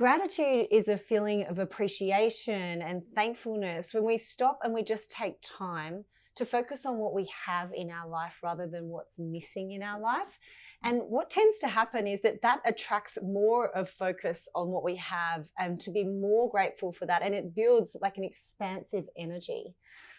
Gratitude is a feeling of appreciation and thankfulness when we stop and we just take time to focus on what we have in our life rather than what's missing in our life. And what tends to happen is that attracts more of focus on what we have and to be more grateful for that. And it builds like an expansive energy.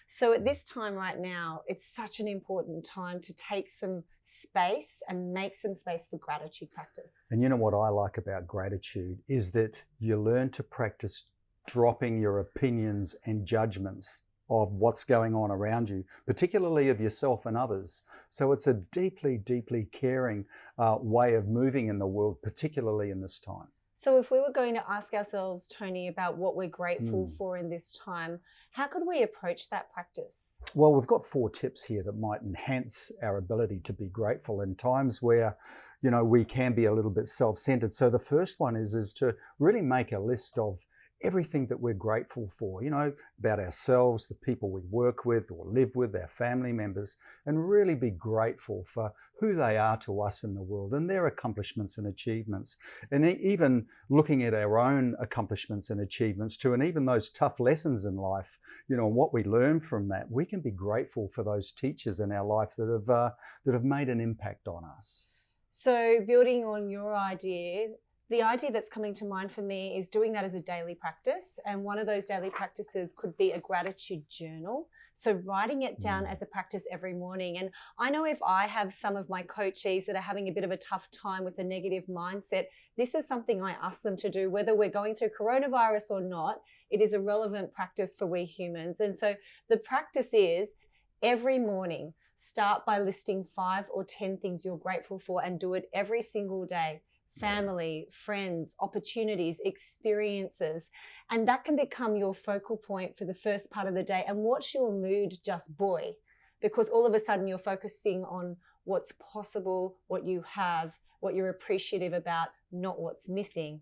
So at this time right now, it's such an important time to take some space and make some space for gratitude practice. And you know what I like about gratitude is that you learn to practice dropping your opinions and judgments of what's going on around you, particularly of yourself and others. So it's a deeply, deeply caring way of moving in the world, particularly in this time. So if we were going to ask ourselves, Tony, about what we're grateful for in this time, how could we approach that practice? Well, we've got 4 tips here that might enhance our ability to be grateful in times where, you know, we can be a little bit self-centered. So the first one is to really make a list of everything that we're grateful for, you know, about ourselves, the people we work with or live with, our family members, and really be grateful for who they are to us in the world and their accomplishments and achievements. And even looking at our own accomplishments and achievements too, and even those tough lessons in life, you know, and what we learn from that, we can be grateful for those teachers in our life that have made an impact on us. So building on your idea, the idea that's coming to mind for me is doing that as a daily practice. And one of those daily practices could be a gratitude journal. So writing it down as a practice every morning. And I know if I have some of my coachees that are having a bit of a tough time with a negative mindset, this is something I ask them to do, whether we're going through coronavirus or not. It is a relevant practice for we humans. And so the practice is every morning, start by listing 5 or 10 things you're grateful for and do it every single day. Family, friends, opportunities, experiences. And that can become your focal point for the first part of the day and watch your mood just buoy, because all of a sudden you're focusing on what's possible, what you have, what you're appreciative about, not what's missing.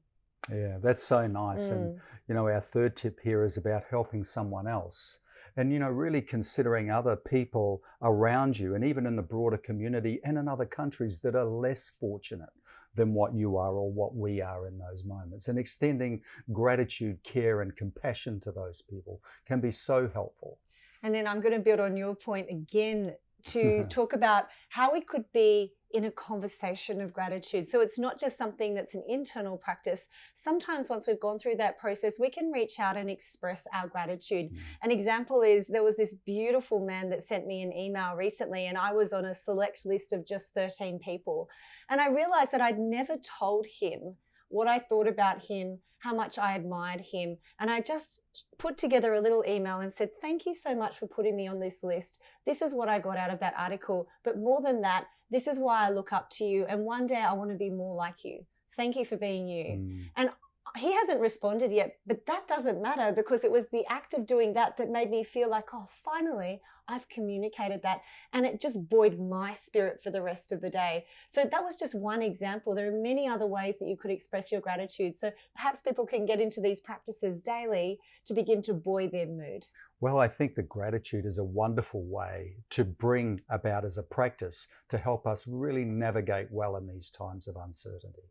Yeah, that's so nice. And, you know, our third tip here is about helping someone else. And, you know, really considering other people around you and even in the broader community and in other countries that are less fortunate than what you are or what we are in those moments. And extending gratitude, care and compassion to those people can be so helpful. And then I'm going to build on your point again to talk about how we could be in a conversation of gratitude. So it's not just something that's an internal practice. Sometimes once we've gone through that process, we can reach out and express our gratitude. An example is there was this beautiful man that sent me an email recently, and I was on a select list of just 13 people. And I realized that I'd never told him what I thought about him, how much I admired him. And I just put together a little email and said, thank you so much for putting me on this list. This is what I got out of that article. But more than that, this is why I look up to you. And one day I want to be more like you. Thank you for being you. And he hasn't responded yet, but that doesn't matter, because it was the act of doing that that made me feel like, oh, finally, I've communicated that. And it just buoyed my spirit for the rest of the day. So that was just one example. There are many other ways that you could express your gratitude. So perhaps people can get into these practices daily to begin to buoy their mood. Well, I think that gratitude is a wonderful way to bring about as a practice to help us really navigate well in these times of uncertainty.